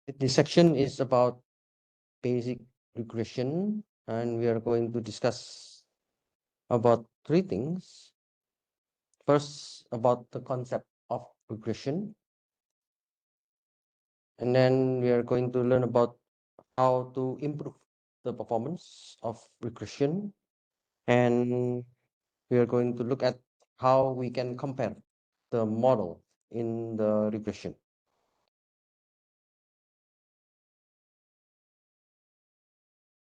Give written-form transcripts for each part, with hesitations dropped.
This section is about basic regression, and we are going to discuss about three things. First, about the concept of regression, and then we are going to learn about how to improve the performance of regression, and we are going to look at how we can compare the model in the regression.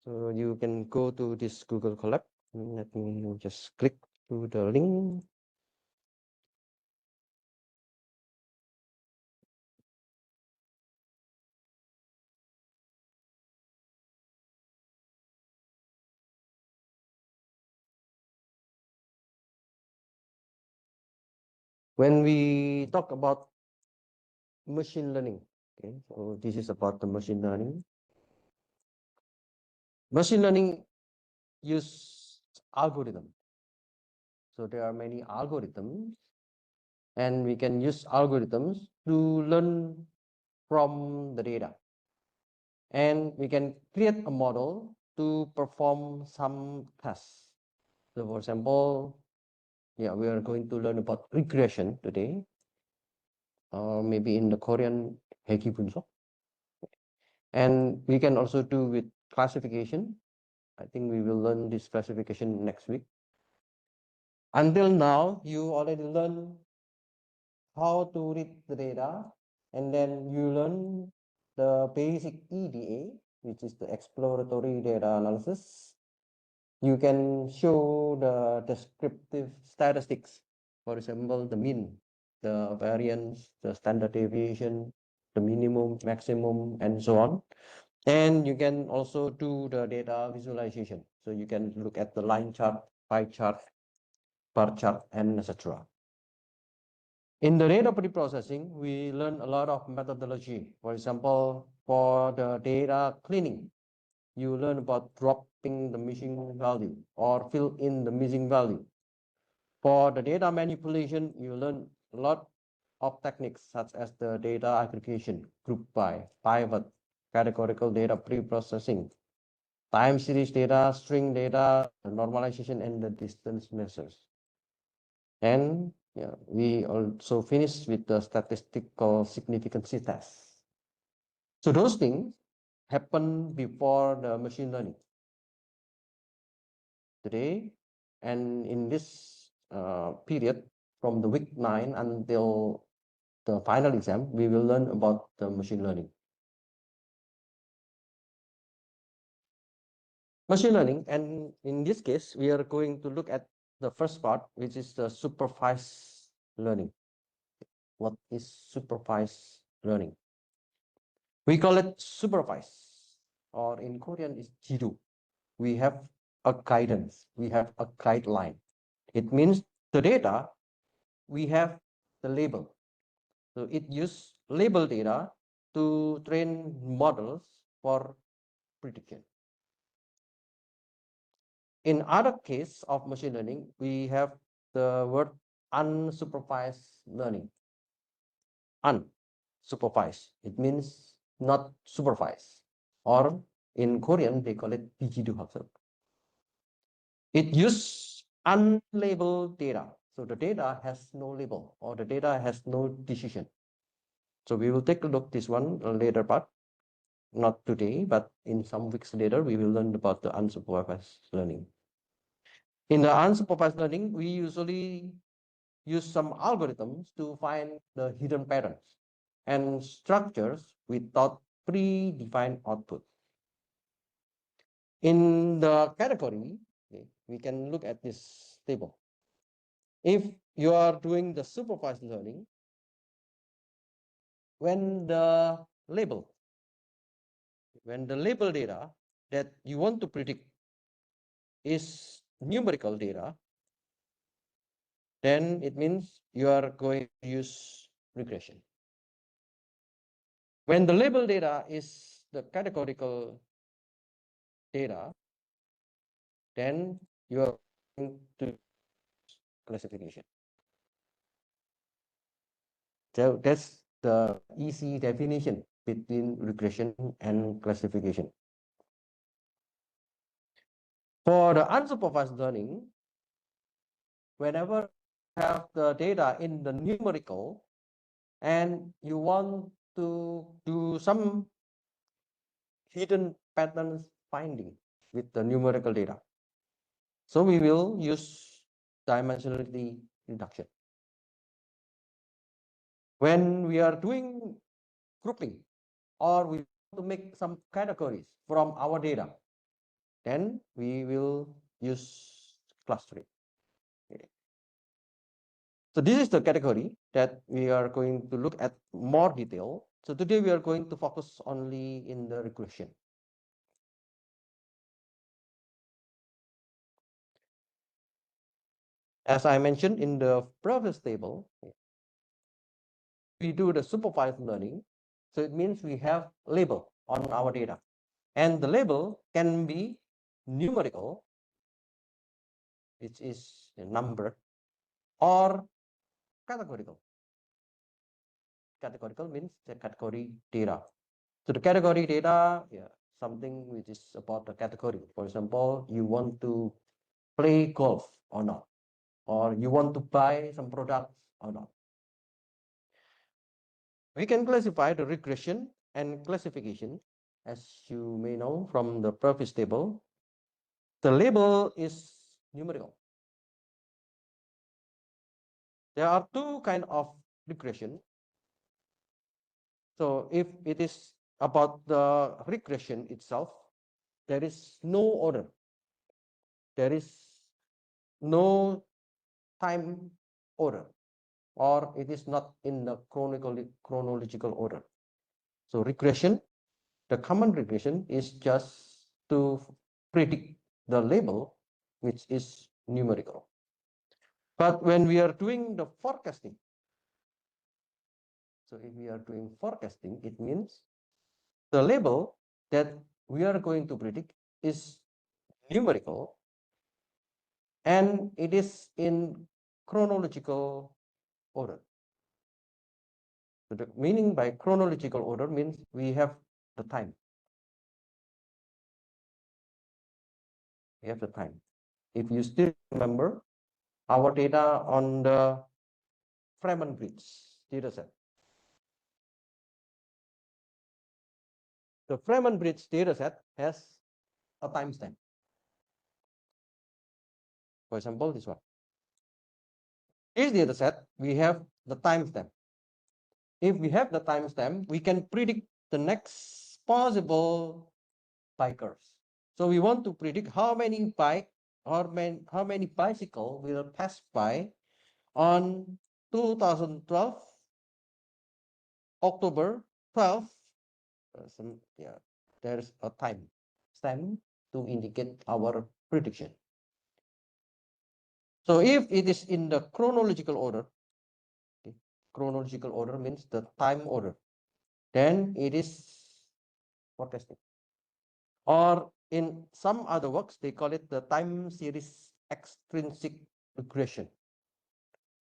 So you can go to this Google Colab. Let me just click to the link. When we talk about machine learning, okay, so this is about the machine learning. Machine learning use algorithm. So there are many algorithms, and we can use algorithms to learn from the data. And we can create a model to perform some tests. So for example, yeah, we are going to learn about regression today, or maybe in the Korean Heki Bunso. And we can also do with classification. I think we will learn this classification next week. Until now, you already learn how to read the data, and then you learn the basic EDA, which is the exploratory data analysis. You can show the descriptive statistics, for example, the mean, the variance, the standard deviation, the minimum, maximum, and so on. And you can also do the data visualization. So you can look at the line chart, pie chart, bar chart, and etc. In the data preprocessing, we learn a lot of methodology. For example, for the data cleaning, you learn about dropping the missing value or fill in the missing value. For the data manipulation, you learn a lot of techniques such as the data aggregation, group by, pivot, categorical data preprocessing, time series data, string data, normalization, and the distance measures. And yeah, we also finished with the statistical significance test. So those things happen before the machine learning. Today, and in this period, from the week 9 until the final exam, we will learn about the machine learning. Machine learning, and in this case, we are going to look at the first part, which is the supervised learning. What is supervised learning? We call it supervised, or in Korean is jidu. We have a guidance, we have a guideline. It means the data, we have the label. So it uses label data to train models for prediction. In other case of machine learning, we have the word unsupervised learning. Unsupervised, it means not supervised, or in Korean they call it 비지도학습. It uses unlabeled data, so the data has no label or the data has no decision. So we will take a look this one later part, not today, but in some weeks later we will learn about the unsupervised learning. In the unsupervised learning, we usually use some algorithms to find the hidden patterns and structures without predefined output. In the category, okay, we can look at this table. If you are doing the supervised learning, when the label, data that you want to predict is numerical data, then it means you are going to use regression. When the label data is the categorical data, then you are going to classification. So that's the easy definition between regression and classification. For the unsupervised learning, whenever you have the data in the numerical and you want to do some hidden patterns finding with the numerical data, so we will use dimensionality reduction. When we are doing grouping or we want to make some categories from our data, then we will use clustering. Okay. So this is the category that we are going to look at more detail. So today we are going to focus only in the regression. As I mentioned in the previous table, we do the supervised learning. So it means we have label on our data. And the label can be numerical, which is a number, or categorical. Categorical means the category data. So the category data, yeah, something which is about the category. For example, you want to play golf or not, or you want to buy some products or not. We can classify the regression and classification, as you may know from the previous table. The label is numerical. There are two kinds of regression. So if it is about the regression itself, there is no order. There is no time order, or it is not in the chronological order. So regression, the common regression is just to predict the label, which is numerical. But when we are doing the forecasting, so if we are doing forecasting, it means the label that we are going to predict is numerical and it is in chronological order. So the meaning by chronological order means we have the time. We have the time. If you still remember our data on the Freeman Bridge data set. The Freeman Bridge data set has a timestamp. For example, this one. This data set, we have the timestamp. If we have the timestamp, we can predict the next possible bikers. So we want to predict how many bike or how many bicycle will pass by on 2012 October 12th. Yeah, there's a time stamp to indicate our prediction. So if it is in the chronological order, okay, chronological order means the time order, then it is forecasting. Or in some other works, they call it the time series extrinsic regression.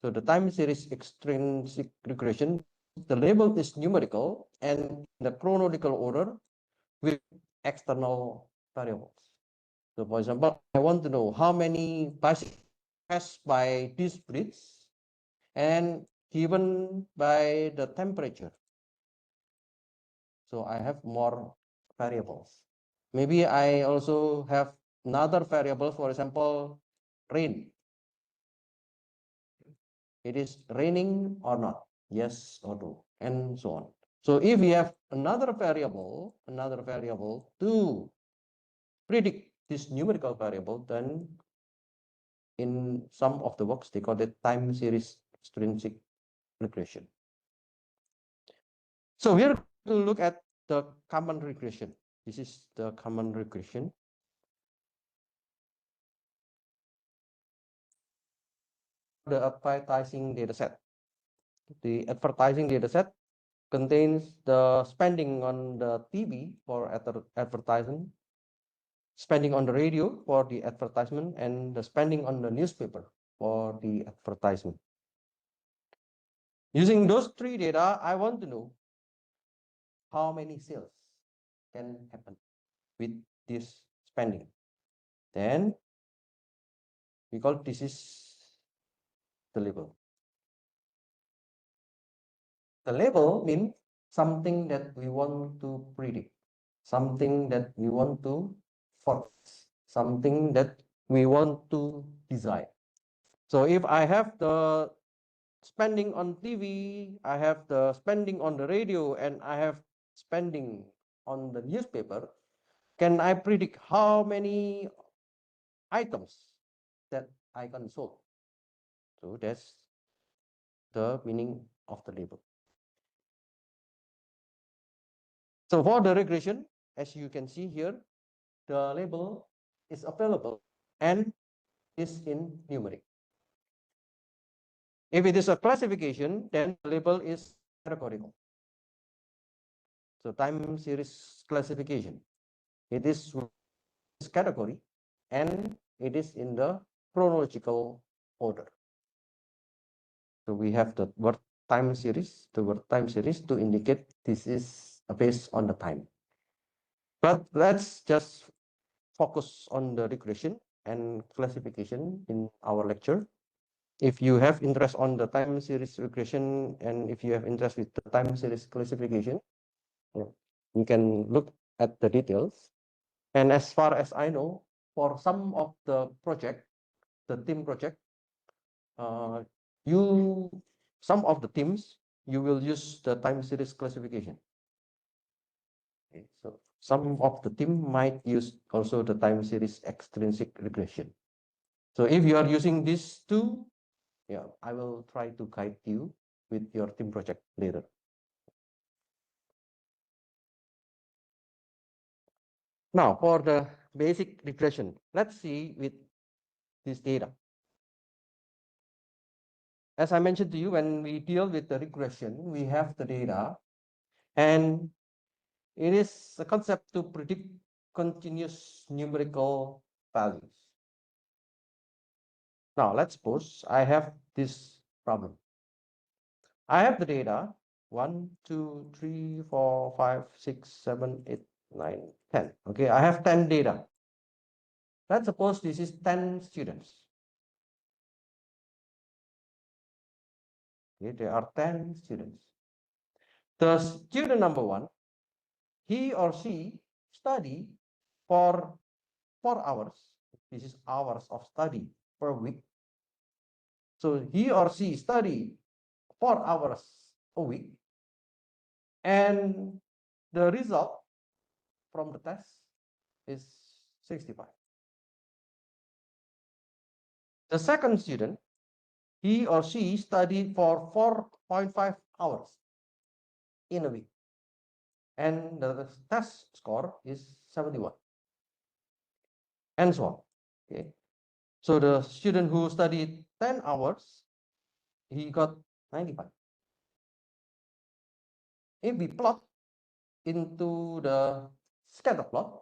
So the time series extrinsic regression, the label is numerical and the chronological order with external variables. So for example, I want to know how many bicycles pass by this bridge and given by the temperature. So I have more variables. Maybe I also have another variable, for example, rain. It is raining or not, yes or no, and so on. So if we have another variable to predict this numerical variable, then in some of the works, they call it time series extrinsic regression. So we're going to look at the common regression. This is the common regression. The advertising data set. The advertising data set contains the spending on the TV for advertising, spending on the radio for the advertisement, and the spending on the newspaper for the advertisement. Using those three data, I want to know how many sales can happen with this spending. Then we call this is the label. The label means something that we want to predict, something that we want to forecast, something that we want to design. So if I have the spending on TV, I have the spending on the radio, and I have spending on the newspaper, can I predict how many items that I can sold? So that's the meaning of the label. So for the regression, as you can see here, the label is available and is in numeric. If it is a classification, then the label is categorical. So time series classification, it is category and it is in the chronological order. So we have the word time series, to indicate this is based on the time. But let's just focus on the regression and classification in our lecture. If you have interest on the time series regression and if you have interest with the time series classification, you can look at the details. And as far as I know, for some of the project, the team project, some of the teams, you will use the time series classification. Okay, so some of the team might use also the time series extrinsic regression. So if you are using these two, yeah, I will try to guide you with your team project later. Now for the basic regression, let's see with this data. As I mentioned to you, when we deal with the regression, we have the data, and it is a concept to predict continuous numerical values. Now, let's suppose I have this problem. I have the data 1, 2, 3, 4, 5, 6, 7, 8, 9, 10. Okay, I have 10 data. Let's suppose this is 10 students. Okay, there are 10 students. The student number 1, he or she study for 4 hours. This is hours of study per week. So he or she study 4 hours a week, and the result from the test is 65. The second student, he or she studied for 4.5 hours in a week, and the test score is 71, and so on. Okay. So the student who studied 10 hours, he got 95. If we plot into the scatter plot,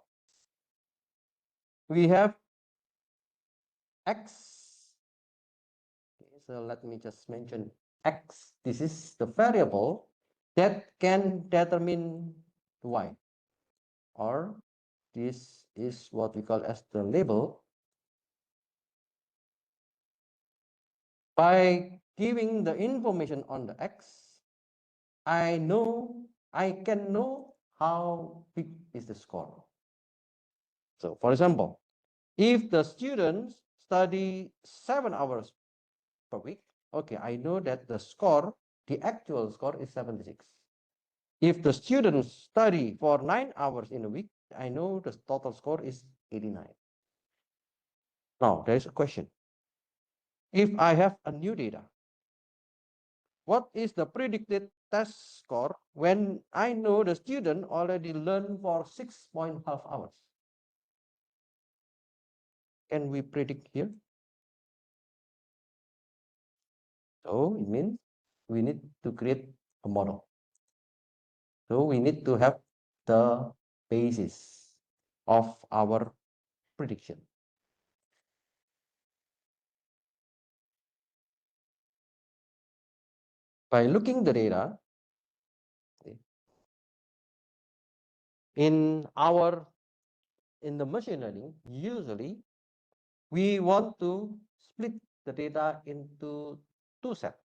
we have x. Okay, so let me just mention x. This is the variable that can determine y, or this is what we call as the label. By giving the information on the x, I can know how big is the score. So for example, if the students study 7 hours per week, okay, I know that the score, the actual score is 76. If the students study for 9 hours in a week, I know the total score is 89. Now, there is a question. If I have a new data, what is the predicted test score when I know the student already learned for 6.5 hours? Can we predict here? So it means we need to create a model. So we need to have the basis of our prediction. By looking the data, in the machine learning, usually we want to split the data into two sets.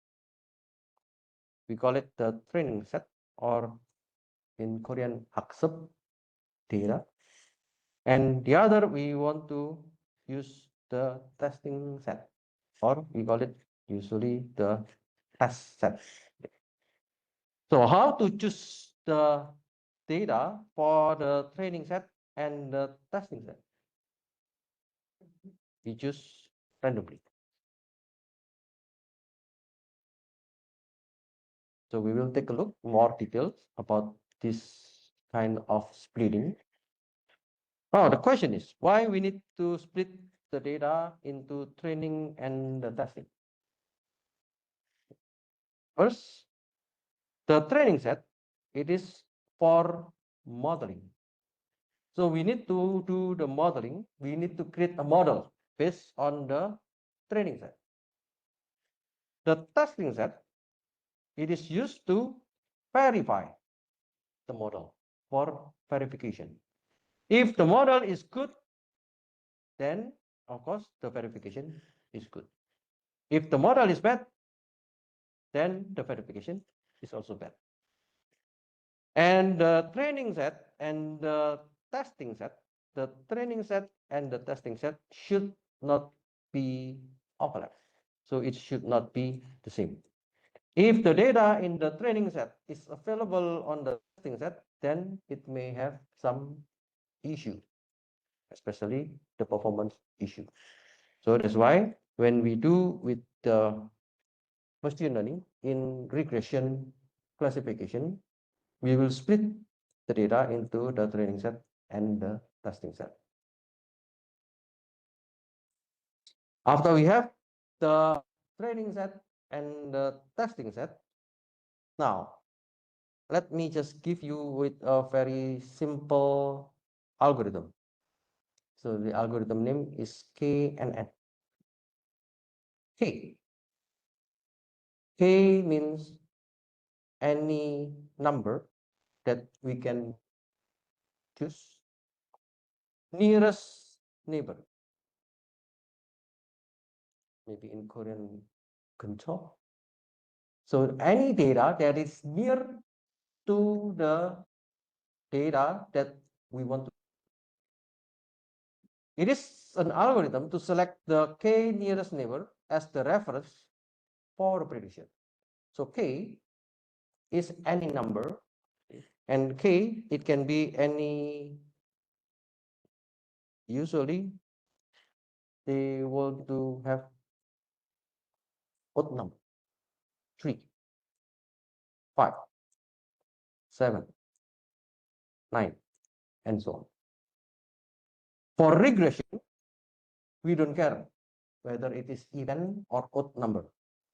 We call it the training set, or in Korean, 학습 data. And the other, we want to use the testing set, or we call it usually the test set. So how to choose the data for the training set and the testing set? We choose randomly. So we will take a look more details about this kind of splitting. Oh, the question is why we need to split the data into training and the testing. First, the training set, it is for modeling. So we need to do the modeling. We need to create a model based on the training set. The testing set, it is used to verify the model for verification. If the model is good, then of course the verification is good. If the model is bad, then the verification is also bad. And the training set and the testing set, the training set and the testing set should not be overlap. So it should not be the same. If the data in the training set is available on the testing set, then it may have some issue, especially the performance issue. So that's why when we do with the machine learning in regression classification, we will split the data into the training set and the testing set. After we have the training set and the testing set, now let me just give you with a very simple algorithm. So the algorithm name is KNN. K. K means any number that we can choose nearest neighbor. Maybe in Korean, 근처. So any data that is near to the data that we want to. It is an algorithm to select the k nearest neighbor as the reference for a prediction. So k is any number, and k, it can be any, usually they want to have odd number, 3, 5, 7, 9, and so on. For regression, we don't care whether it is even or odd number.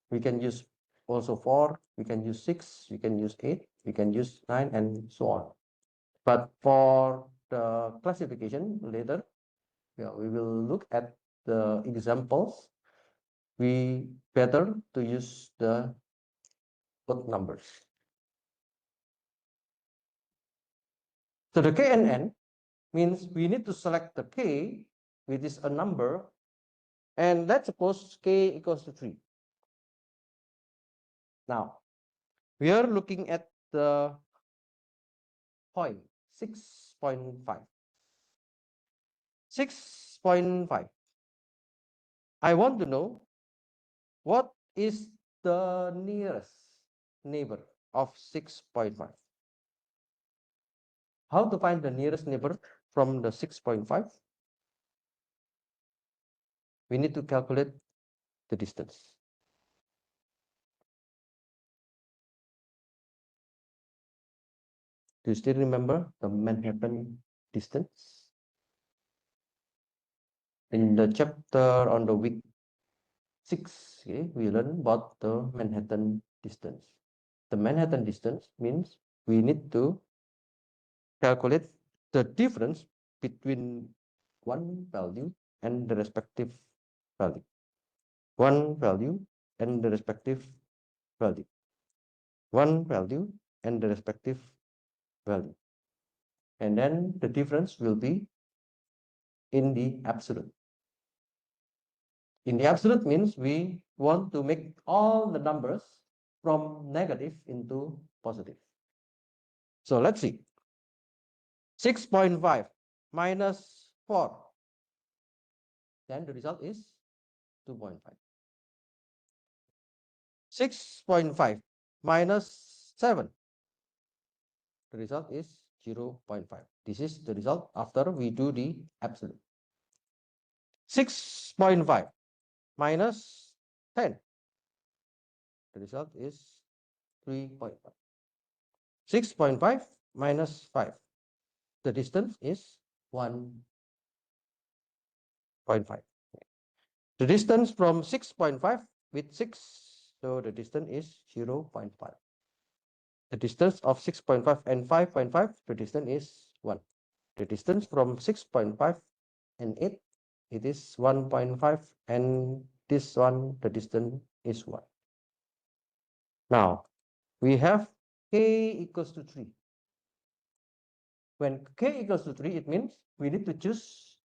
We can use also 4, we can use 6, we can use 8, we can use 9, and so on. But for the classification later, we will look at the examples. We better to use the odd numbers. So the k and n means we need to select the k, which is a number, and let's suppose k equals to 3. Now, we are looking at the point 6.5. 6.5. I want to know what is the nearest neighbor of 6.5. How to find the nearest neighbor from the 6.5? We need to calculate the distance. Do you still remember the Manhattan distance? In the chapter on the week 6, okay, we learn about the Manhattan distance. The Manhattan distance means we need to calculate the difference between one value and the respective value. One value and the respective value. One value and the respective value. and then the difference will be in the absolute. In the absolute means we want to make all the numbers from negative into positive. So let's see. 6.5 minus 4. Then the result is 2.5. 6.5 minus 7. The result is 0.5. This is the result after we do the absolute. 6.5 minus 10. The result is 3.5. 6.5 minus 5. The distance is 1.5. The distance from 6.5 with 6, so the distance is 0.5. The distance of 6.5 and 5.5, the distance is 1. The distance from 6.5 and 8, it is 1.5, and this one, the distance is 1. Now, we have k equals to 3. When k equals to 3, it means we need to choose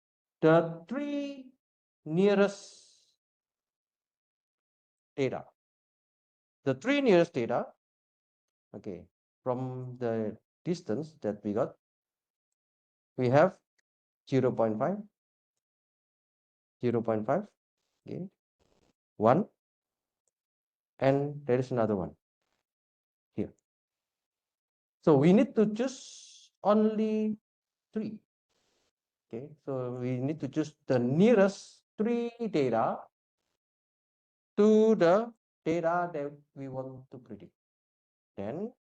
the 3 nearest data. The 3 nearest data, okay, from the distance that we got, we have 0.5, 0.5, okay, 1, and there is another one here. So we need to choose only 3. Okay, so we need to choose the nearest 3 data to the data that we want to predict. Then,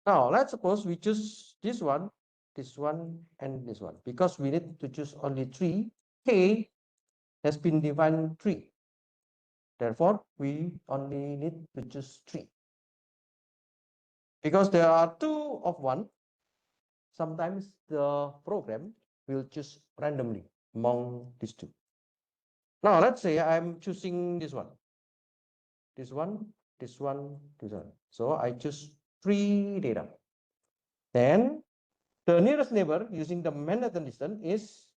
now let's suppose we choose this one, and this one. Because we need to choose only 3, k has been defined 3. Therefore, we only need to choose 3. Because there are 2 of 1, sometimes the program will choose randomly among these 2. Now, let's say I'm choosing this one, this one, this one, this one. So I choose 3 data. Then the nearest neighbor using the Manhattan distance is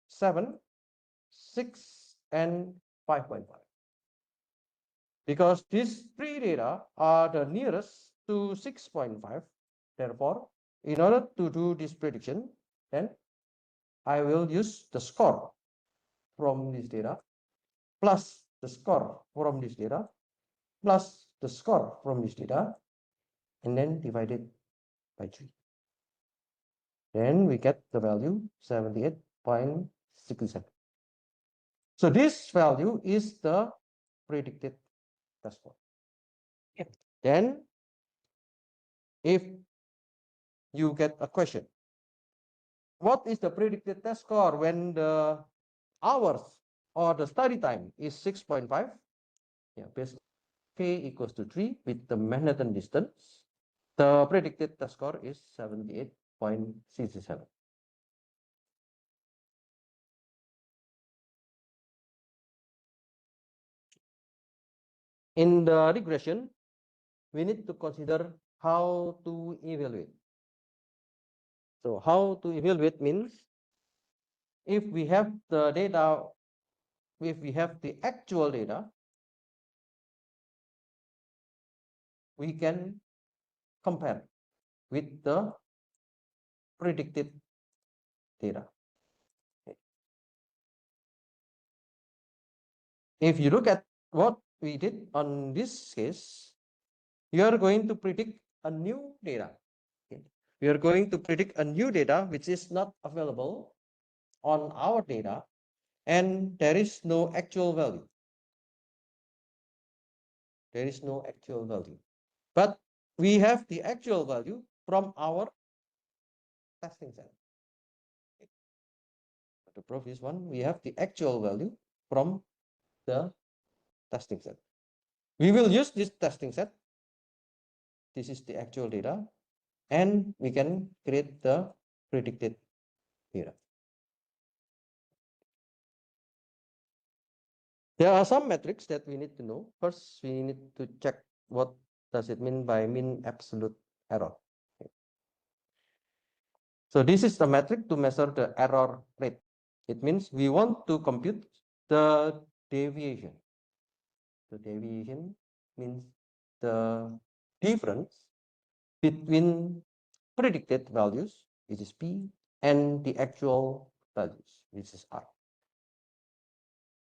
7, 6, and 5.5. Because these 3 data are the nearest to 6.5. Therefore, in order to do this prediction, then I will use the score from this data plus the score from this data plus the score from this data, and then divide it by 3. Then we get the value 78.67. So this value is the predicted test score. Then if you get a question, what is the predicted test score when the hours or the study time is 6.5? Yeah, basically k equals to 3 with the Manhattan distance. The predicted test score is 78.67. In the regression, we need to consider how to evaluate. So how to evaluate means if we have the data, if we have the actual data, we can compare with the predicted data. If you look at what we did on this case, you are going to predict a new data. We are going to predict a new data which is not available on our data, and there is no actual value. There is no actual value. But we have the actual value from our testing set. To prove this one, we have the actual value from the testing set. We will use this testing set. This is the actual data, and we can create the predicted data. There are some metrics that we need to know. First, we need to check what does it mean by mean absolute error. So this is the metric to measure the error rate. It means we want to compute the deviation. The deviation means the difference between predicted values, which is P, and the actual values, which is R.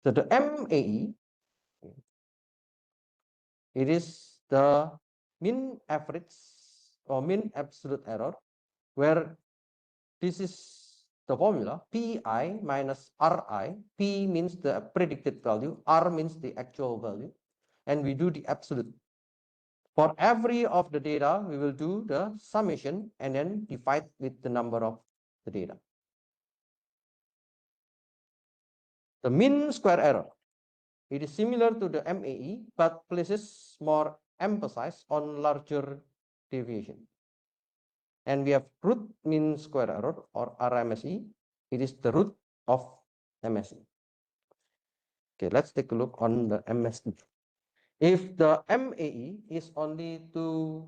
So the MAE, it is the mean average or mean absolute error, where this is the formula Pi minus Ri. P means the predicted value, R means the actual value, and we do the absolute. For every of the data, we will do the summation and then divide with the number of the data. The mean square error, it is similar to the MAE, but places more emphasis on larger deviation. And we have root mean square error, or RMSE. It is the root of MSE. Okay, let's take a look on the MSE. If the MAE is only to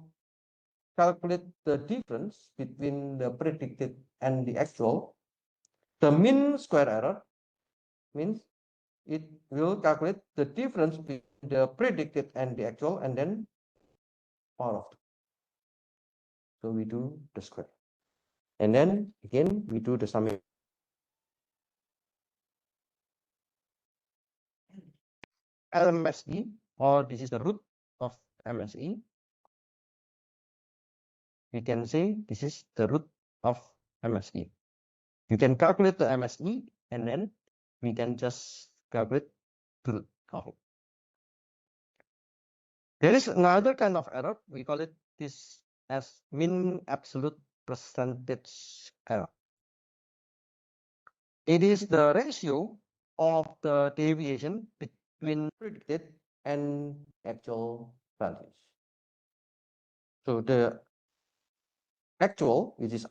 calculate the difference between the predicted and the actual, the mean square error means it will calculate the difference between the predicted and the actual, and then power of 2. So we do the square. And then again, we do the summation. LMSE, or this is the root of MSE. We can say this is the root of MSE. You can calculate the MSE, and then we can just calculate the root of it. There is another kind of error. We call it this as mean absolute percentage error. It is the ratio of the deviation between predicted and actual values. So the actual, which is,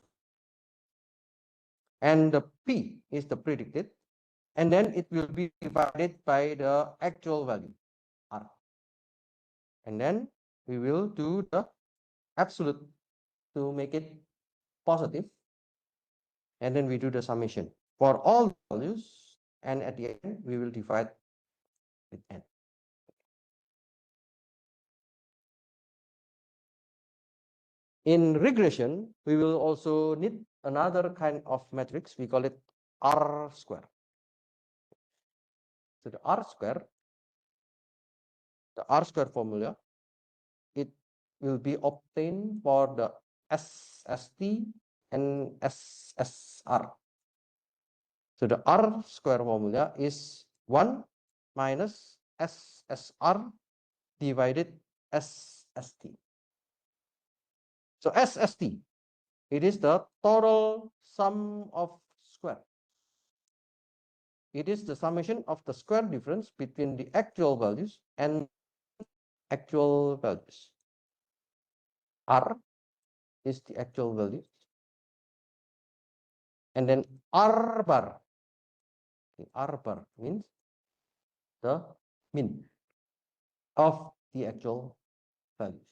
and the P is the predicted, and then it will be divided by the actual value, R. And then we will do the absolute to make it positive, and then we do the summation for all values, and at the end we will divide with n. In regression, we will also need another kind of matrix. We call it R square. So the R square formula, it will be obtained for the SST and SSR. So the R square formula is 1 minus SSR divided SST. So SST, it is the total sum of square. It is the summation of the square difference between the actual values and actual values. R is the actual value. And then R bar. Okay, R bar means the mean of the actual values.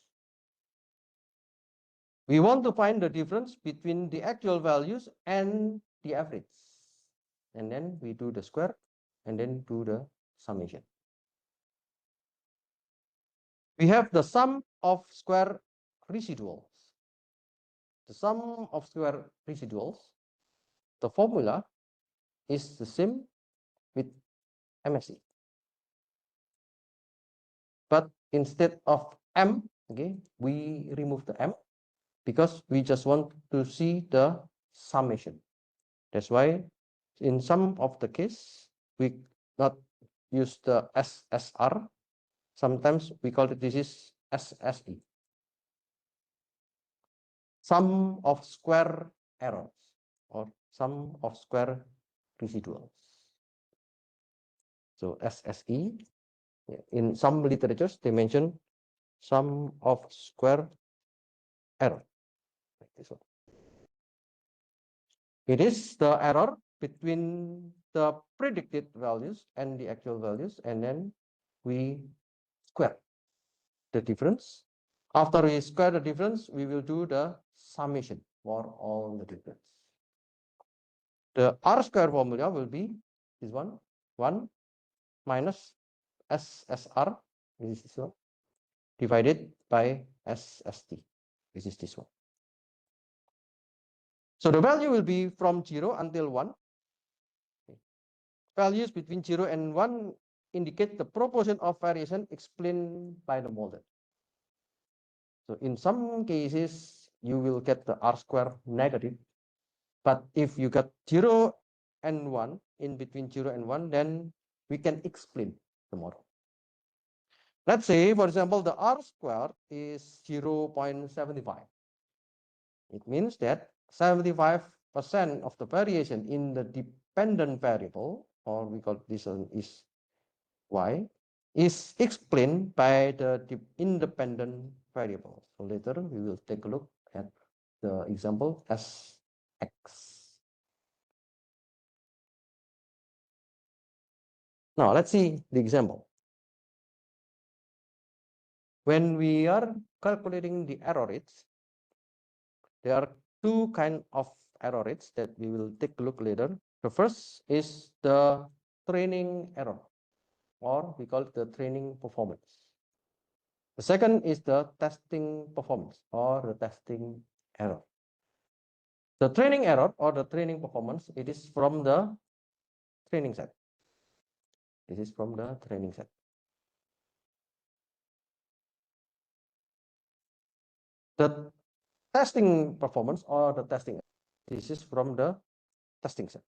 We want to find the difference between the actual values and the average. And then we do the square and then do the summation. We have the sum of square residuals. The sum of square residuals, the formula is the same with MSE. But instead of M, okay, we remove the M because we just want to see the summation. That's why in some of the case, we not use the SSR. Sometimes we call it, this is SSE. Sum of square errors or sum of square residuals. So SSE, in some literatures, they mention sum of square error. Like this one. It is the error between the predicted values and the actual values, and then we square the difference. After we square the difference, we will do the summation for all the difference. The R square formula will be this one, 1 minus SSR, this is this one, divided by SST, this is this one. So the value will be from 0 until 1. Values between 0 and 1 indicate the proportion of variation explained by the model. So in some cases, you will get the R square negative. But if you got 0 and 1, in between 0 and 1, then we can explain the model. Let's say, for example, the R square is 0.75. It means that 75% of the variation in the dependent variable, or we call this one is y, is explained by the independent variable. So later we will take a look at the example as x. Now let's see the example. When we are calculating the error rates, there are two kinds of error rates that we will take a look later. The first is the training error, or we call it the training performance. The second is the testing performance, or the testing error. The training error or the training performance, it is from the training set. This is from the training set. The testing performance or the testing, this is from the testing set.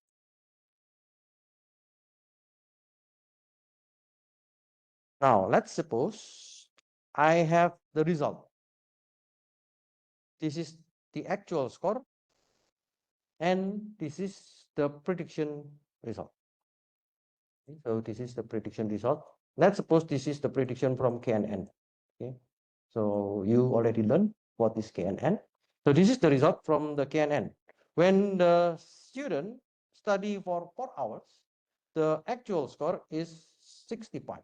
Now, let's suppose I have the result. This is the actual score, and this is the prediction result. So this is the prediction result. Let's suppose this is the prediction from KNN. Okay. So you already learned what is KNN. So this is the result from the KNN. When the student study for 4 hours, the actual score is 65.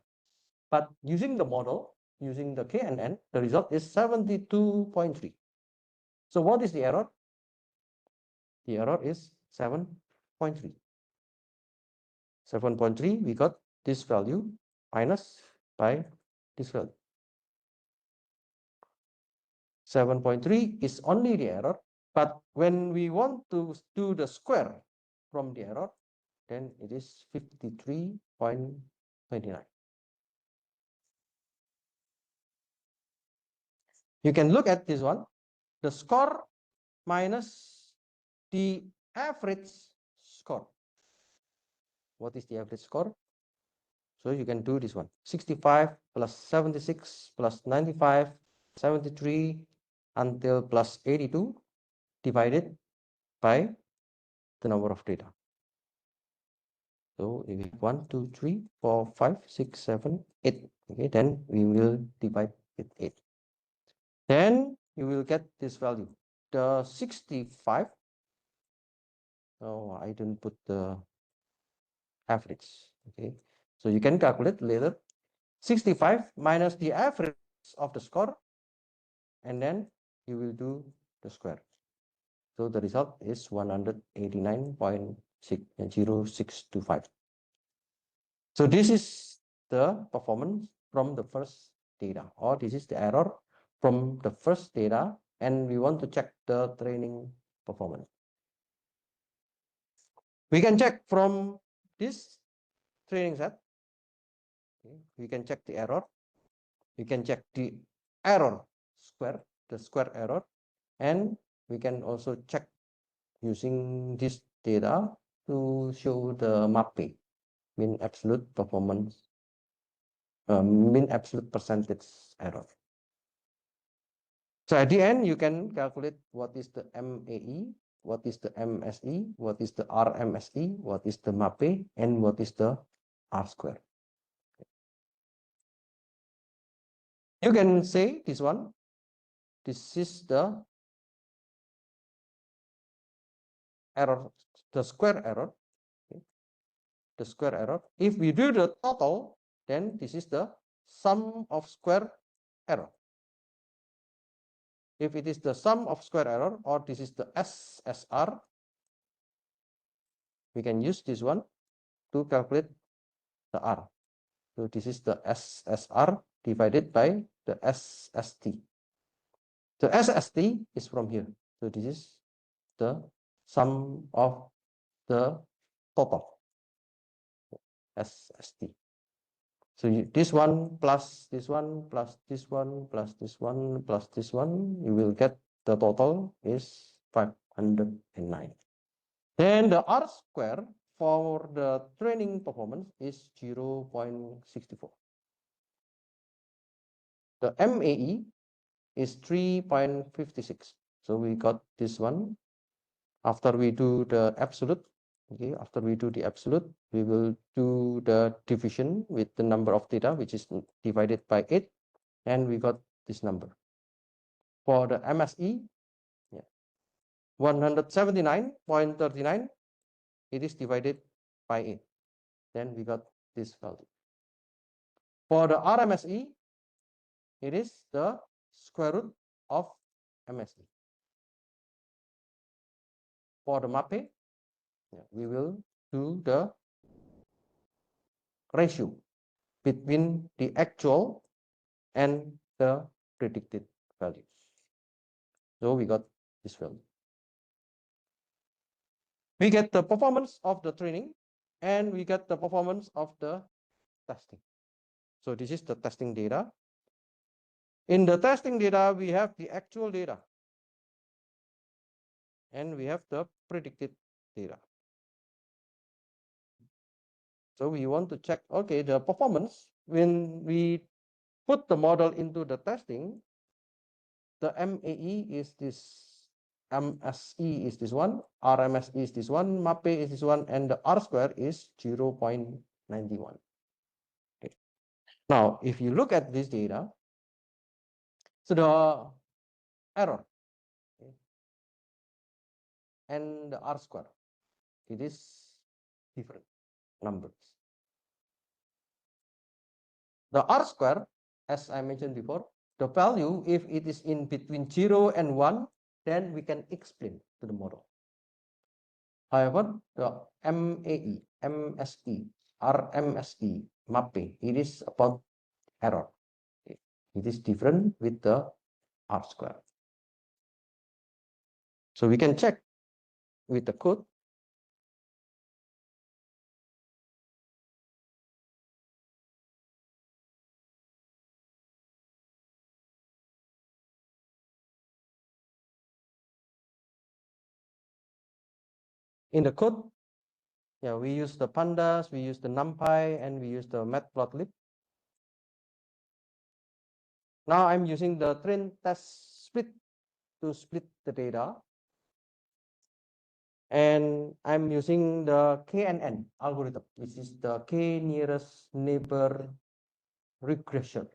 But using the model, using the KNN, the result is 72.3. So what is the error? The error is 7.3. 7.3, we got this value minus by this value. 7.3 is only the error, but when we want to do the square from the error, then it is 53.29. You can look at this one, the score minus the average score. What is the average score? So you can do this one, 65 plus 76 plus 95, 73 until plus 82 divided by the number of data. So if we have 1, 2, 3, 4, 5, 6, 7, 8, okay, then we will divide with 8. Then you will get this value. The 65, oh, I didn't put the average, okay. So you can calculate later. 65 minus the average of the score, and then you will do the square. So the result is 189.0625. So this is the performance from the first data, or this is the error from the first data, and we want to check the training performance. We can check from this training set. Okay. We can check the error. We can check the error square, the square error, and we can also check using this data to show the MAPE, mean absolute performance, mean absolute percentage error. So at the end, you can calculate what is the MAE, what is the MSE, what is the RMSE, what is the MAPE, and what is the R square. You can say this one, this is the error, the square error. Okay. The square error. If we do the total, then this is the sum of square error. If it is the sum of square error, or this is the SSR, we can use this one to calculate the R. So this is the SSR divided by the SST. The SST is from here. So this is the sum of the total SST. So this one plus this one plus this one plus this one plus this one, you will get the total is 509. Then the R square for the training performance is 0.64. The MAE is 3.56. So we got this one. After we do the absolute, okay, after we do the absolute, we will do the division with the number of data, which is divided by 8, and we got this number. For the MSE, 179.39, it is divided by 8. Then we got this value. For the RMSE, it is the square root of MSE. For the MAPE, we will do the ratio between the actual and the predicted values. So we got this value. We get the performance of the training and we get the performance of the testing. So this is the testing data. In the testing data, we have the actual data and we have the predicted data. So we want to check, okay, the performance when we put the model into the testing, the MAE is this, MSE is this one, RMSE is this one, MAPE is this one, and the R square is 0.91. Okay. Now, if you look at this data, so the error, okay, and the R square, it is different numbers. The R square, as I mentioned before, the value, if it is in between 0 and 1, then we can explain to the model. However, the MAE, MSE, RMSE, MAPE, it is about error. It is different with the R square. So we can check with the code. In the code, yeah, we use the pandas, we use the NumPy, and we use the matplotlib. Now I'm using the train test split to split the data. And I'm using the KNN algorithm, which is the K nearest neighbor regression.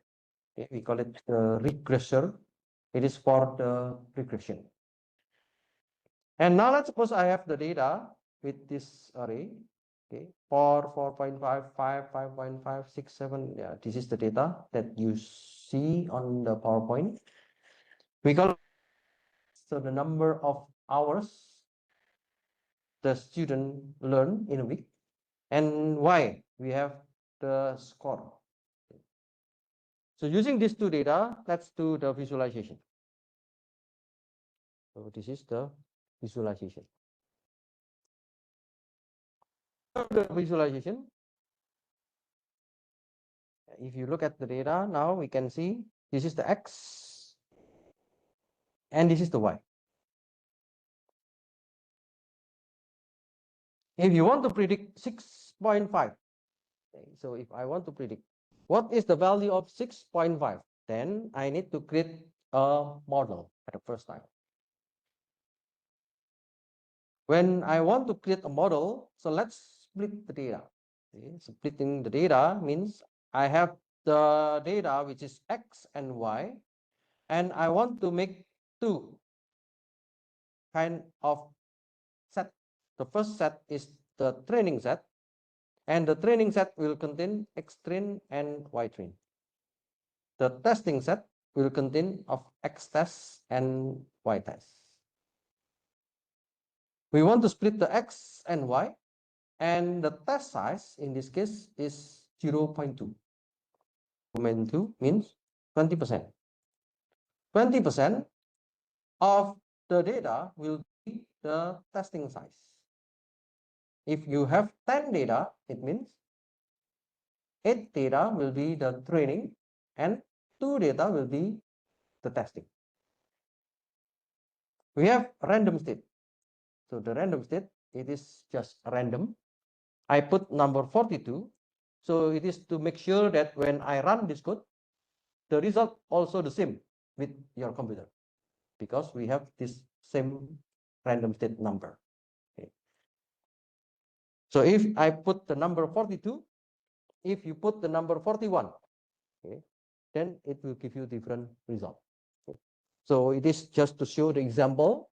Okay, we call it the regressor. It is for the regression. And now let's suppose I have the data with this array. Okay, 4, 4.5, 5, 5.5, 6, 7. Yeah, this is the data that you see on the PowerPoint. We call so the number of hours the student learn in a week, and why we have the score. So using these two data, let's do the visualization. So this is the visualization. The visualization, if you look at the data now, we can see this is the X and this is the Y. If you want to predict 6.5, so if I want to predict what is the value of 6.5, then I need to create a model at the first time. When I want to create a model, so let's split the data. Okay, splitting the data means I have the data which is X and Y, and I want to make two kind of set. The first set is the training set, and the training set will contain X train and Y train. The testing set will contain of X test and Y test. We want to split the X and Y. And the test size in this case is 0.2. 0.2 means 20%. 20% of the data will be the testing size. If you have 10 data, it means 8 data will be the training and 2 data will be the testing. We have random state. So the random state, it is just random. I put number 42. So it is to make sure that when I run this code, the result also the same with your computer, because we have this same random state number. Okay. So if I put the number 42, if you put the number 41, okay, then it will give you different result. Okay. So it is just to show the example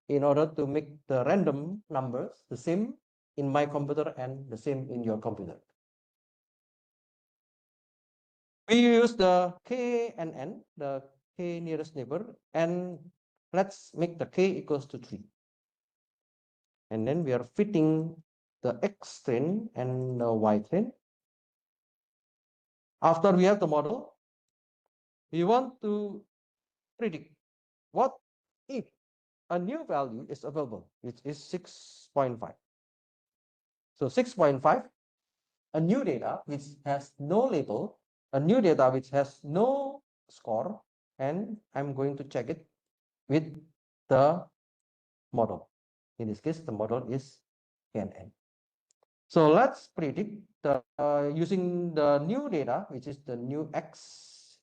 in order to make the random numbers the same in my computer and the same in your computer. We use the k and n, the k nearest neighbor, and let's make the k equals to 3. And then we are fitting the x train and the y train. After we have the model, we want to predict what if a new value is available, which is 6.5. So 6.5, a new data which has no label, a new data which has no score, and I'm going to check it with the model. In this case, the model is KNN. So let's predict the using the new data, which is the new x,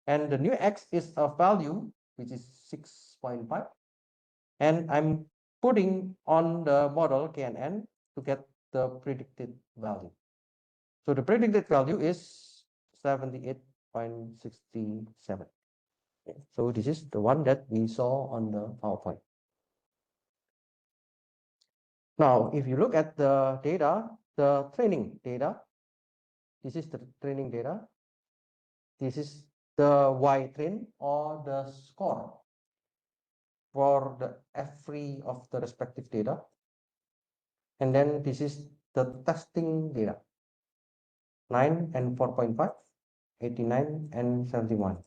and the new x is a value which is 6.5, and I'm putting on the model KNN to get the predicted value. So the predicted value is 78.67. So this is the one that we saw on the PowerPoint. Now, if you look at the data, the training data, this is the training data. This is the Y train or the score for the every of the respective data. And then this is the testing data, 9 and 4.5, 89 and 71.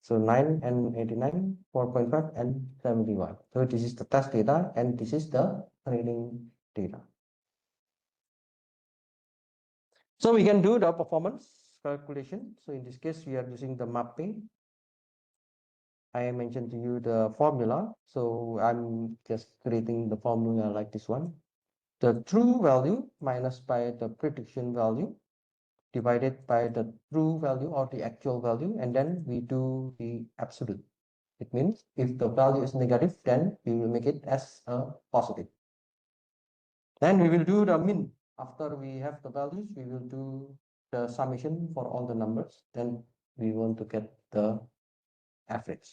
So 9 and 89, 4.5 and 71. So this is the test data and this is the training data. So we can do the performance calculation. So in this case, we are using the mapping. I mentioned to you the formula. So I'm just creating the formula like this one. The true value minus by the prediction value divided by the true value or the actual value, and then we do the absolute. It means if the value is negative, then we will make it as a positive. Then we will do the min. After we have the values, we will do the summation for all the numbers. Then we want to get the average.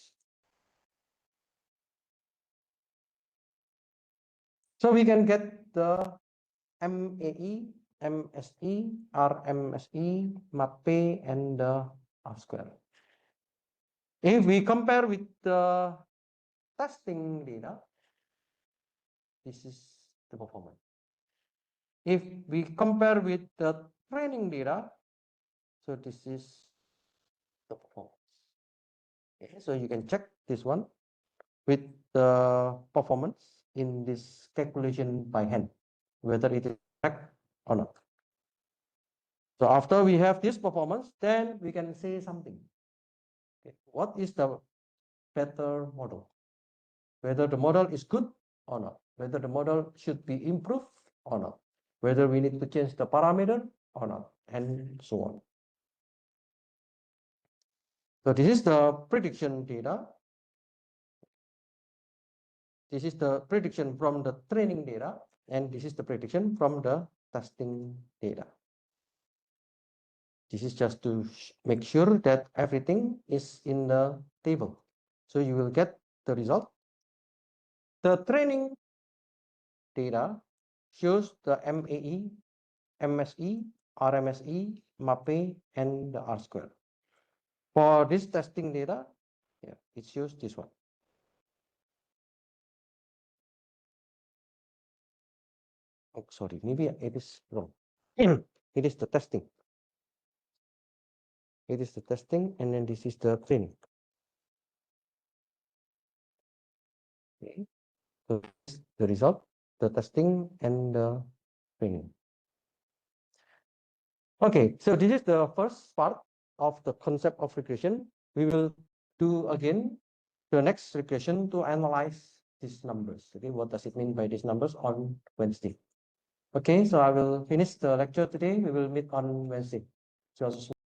So we can get the MAE, MSE, RMSE, MAPE, and the R square. If we compare with the testing data, this is the performance. If we compare with the training data, so this is the performance. Okay, so you can check this one with the performance in this calculation by hand, whether it is correct or not. So after we have this performance, then we can say something. Okay, what is the better model? Whether the model is good or not, whether the model should be improved or not, whether we need to change the parameter or not, and so on. So this is the prediction data. This is the prediction from the training data, and this is the prediction from the testing data. This is just to make sure that everything is in the table. So you will get the result. The training data shows the MAE, MSE, RMSE, MAPE, and the R square. For this testing data, yeah, it shows this one. Oh, sorry, maybe it is wrong. It is the testing. It is the testing, and then this is the training. Okay. So this is the result, the testing, and the training. Okay, so this is the first part of the concept of regression. We will do again the next regression to analyze these numbers. Okay, what does it mean by these numbers on Wednesday? Okay, so I will finish the lecture today. We will meet on Wednesday. So